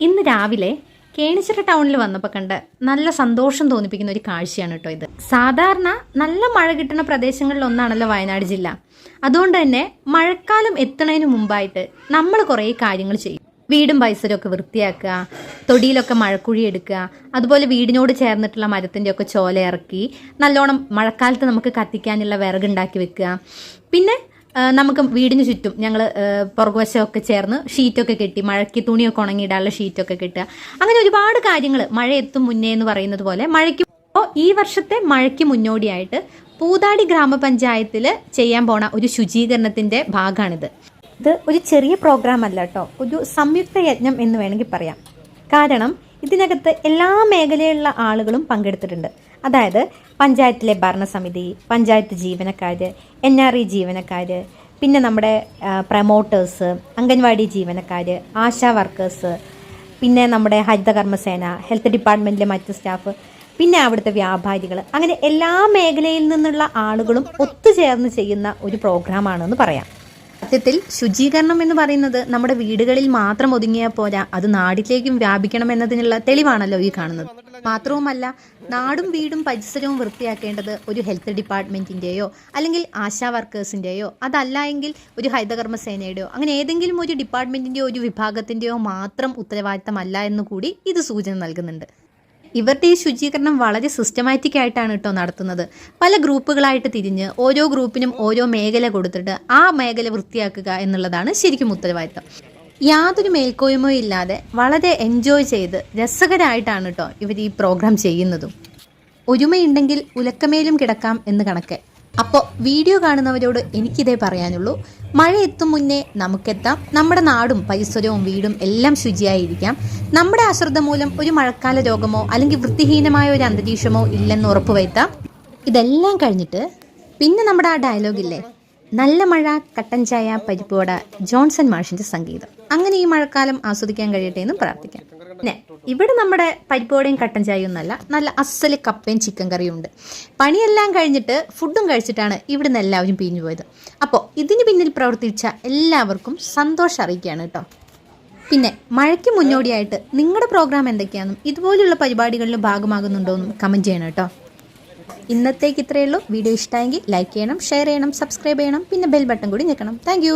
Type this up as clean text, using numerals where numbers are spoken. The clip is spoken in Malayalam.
ഇന്ന് രാവിലെ കേണിച്ചിറ ടൗണിൽ വന്നപ്പോൾ കണ്ട നല്ല സന്തോഷം തോന്നിപ്പിക്കുന്ന ഒരു കാഴ്ചയാണ് കേട്ടോ ഇത്. സാധാരണ നല്ല മഴ കിട്ടുന്ന പ്രദേശങ്ങളിൽ ഒന്നാണല്ലോ വയനാട് ജില്ല. അതുകൊണ്ട് തന്നെ മഴക്കാലം എത്തുന്നതിന് മുമ്പായിട്ട് നമ്മൾ കുറേ കാര്യങ്ങൾ ചെയ്യും. വീടും പരിസരമൊക്കെ വൃത്തിയാക്കുക, തൊടിയിലൊക്കെ മഴക്കുഴി എടുക്കുക, അതുപോലെ വീടിനോട് ചേർന്നിട്ടുള്ള മരത്തിൻ്റെ ഒക്കെ ചോല ഇറക്കി നല്ലോണം മഴക്കാലത്ത് നമുക്ക് കത്തിക്കാനുള്ള വിറകുണ്ടാക്കി വെക്കുക. പിന്നെ നമുക്ക് വീടിന് ചുറ്റും ഞങ്ങൾ പുറകുവശമൊക്കെ ചേർന്ന് ഷീറ്റൊക്കെ കെട്ടി, മഴയ്ക്ക് തുണിയൊക്കെ ഉണങ്ങിയിടാനുള്ള ഷീറ്റൊക്കെ കെട്ടുക. അങ്ങനെ ഒരുപാട് കാര്യങ്ങൾ മഴ എത്തും മുന്നേ എന്ന് പറയുന്നത് പോലെ ഈ വർഷത്തെ മഴയ്ക്ക് മുന്നോടിയായിട്ട് പൂതാടി ഗ്രാമപഞ്ചായത്തിൽ ചെയ്യാൻ പോണ ഒരു ശുചീകരണത്തിൻ്റെ ഭാഗമാണിത്. ഇത് ഒരു ചെറിയ പ്രോഗ്രാം അല്ല കേട്ടോ, ഒരു സംയുക്ത യജ്ഞം എന്ന് വേണമെങ്കിൽ പറയാം. കാരണം ഇതിനകത്ത് എല്ലാ മേഖലയിലുള്ള ആളുകളും പങ്കെടുത്തിട്ടുണ്ട്. അതായത് പഞ്ചായത്തിലെ ഭരണസമിതി, പഞ്ചായത്ത് ജീവനക്കാർ, NRE ജീവനക്കാർ, പിന്നെ നമ്മുടെ പ്രമോട്ടേഴ്സ്, അംഗൻവാടി ജീവനക്കാർ, ആശാ വർക്കേഴ്സ്, പിന്നെ നമ്മുടെ ഹരിതകർമ്മസേന, ഹെൽത്ത് ഡിപ്പാർട്ട്മെൻറ്റിലെ മറ്റ് സ്റ്റാഫ്, പിന്നെ അവിടുത്തെ വ്യാപാരികൾ, അങ്ങനെ എല്ലാ മേഖലയിൽ നിന്നുള്ള ആളുകളും ഒത്തുചേർന്ന് ചെയ്യുന്ന ഒരു പ്രോഗ്രാമാണെന്ന് പറയാം. സത്യത്തിൽ ശുചീകരണം എന്ന് പറയുന്നത് നമ്മുടെ വീടുകളിൽ മാത്രം ഒതുങ്ങിയാൽ പോരാ, അത് നാട്ടിലേക്കും വ്യാപിക്കണം എന്നതിനുള്ള തെളിവാണല്ലോ ഈ കാണുന്നത്. മാത്രവുമല്ല, നാടും വീടും പരിസരവും വൃത്തിയാക്കേണ്ടത് ഒരു ഹെൽത്ത് ഡിപ്പാർട്ട്മെൻറ്റിൻ്റെയോ അല്ലെങ്കിൽ ആശാ വർക്കേഴ്സിൻ്റെയോ അതല്ല എങ്കിൽ ഒരു ഹരിതകർമ്മസേനയുടെയോ അങ്ങനെ ഏതെങ്കിലും ഒരു ഡിപ്പാർട്ട്മെൻറ്റിൻ്റെയോ ഒരു വിഭാഗത്തിൻ്റെയോ മാത്രം ഉത്തരവാദിത്തമല്ല എന്നുകൂടി ഇത് സൂചന നൽകുന്നുണ്ട്. ഇവരുടെ ഈ ശുചീകരണം വളരെ സിസ്റ്റമാറ്റിക് ആയിട്ടാണ് കേട്ടോ നടത്തുന്നത്. പല ഗ്രൂപ്പുകളായിട്ട് തിരിഞ്ഞ് ഓരോ ഗ്രൂപ്പിനും ഓരോ മേഖല കൊടുത്തിട്ട് ആ മേഖല വൃത്തിയാക്കുക എന്നുള്ളതാണ് ശരിക്കും ഉത്തരവാദിത്തം. യാതൊരു മേൽക്കോയ്മയും ഇല്ലാതെ വളരെ എൻജോയ് ചെയ്ത് രസകരമായിട്ടാണ് കേട്ടോ ഇവർ ഈ പ്രോഗ്രാം ചെയ്യുന്നതും. ഒരുമയുണ്ടെങ്കിൽ ഉലക്കമേലും കിടക്കാം എന്ന് കണക്കെ. അപ്പോൾ വീഡിയോ കാണുന്നവരോട് എനിക്കിതേ പറയാനുള്ളൂ, മഴ എത്തും മുന്നേ നമുക്കെത്താം. നമ്മുടെ നാടും പരിസരവും വീടും എല്ലാം ശുചിയായിരിക്കാം. നമ്മുടെ അശ്രദ്ധ മൂലം ഒരു മഴക്കാല രോഗമോ അല്ലെങ്കിൽ വൃത്തിഹീനമായ ഒരു അന്തരീക്ഷമോ ഇല്ലെന്ന് ഉറപ്പുവരുത്താം. ഇതെല്ലാം കഴിഞ്ഞിട്ട് പിന്നെ നമ്മുടെ ആ ഡയലോഗില്ലേ, നല്ല മഴ കട്ടൻ ചായ പരിപ്പുവട, ജോൺസൺ മാഷിന്റെ സംഗീതം. അങ്ങനെ ഈ മഴക്കാലം ആസ്വദിക്കാൻ കഴിയട്ടെ എന്നും പ്രാർത്ഥിക്കാം. പിന്നെ ഇവിടെ നമ്മുടെ പരിപ്പുവടയും കട്ടൻ ചായയും ഒന്നല്ല, നല്ല അസല് കപ്പയും ചിക്കൻ കറിയും ഉണ്ട്. പണിയെല്ലാം കഴിഞ്ഞിട്ട് ഫുഡും കഴിച്ചിട്ടാണ് ഇവിടുന്ന് എല്ലാവരും പിരിഞ്ഞു പോയത്. അപ്പോൾ ഇതിന് പിന്നിൽ പ്രവർത്തിച്ച എല്ലാവർക്കും സന്തോഷം അറിയിക്കുകയാണ് കേട്ടോ. പിന്നെ മഴയ്ക്ക് മുന്നോടിയായിട്ട് നിങ്ങളുടെ പ്രോഗ്രാം എന്തൊക്കെയാണെന്നും ഇതുപോലുള്ള പരിപാടികളിൽ ഭാഗമാകുന്നുണ്ടോ എന്നും കമൻറ്റ് ചെയ്യണം കേട്ടോ. ഇന്നത്തേക്ക് ഇത്രയേ ഉള്ളൂ. വീഡിയോ ഇഷ്ടമായെങ്കിൽ ലൈക്ക് ചെയ്യണം, ഷെയർ ചെയ്യണം, സബ്സ്ക്രൈബ് ചെയ്യണം, പിന്നെ ബെൽ ബട്ടൺ കൂടി ഞെക്കണം. താങ്ക്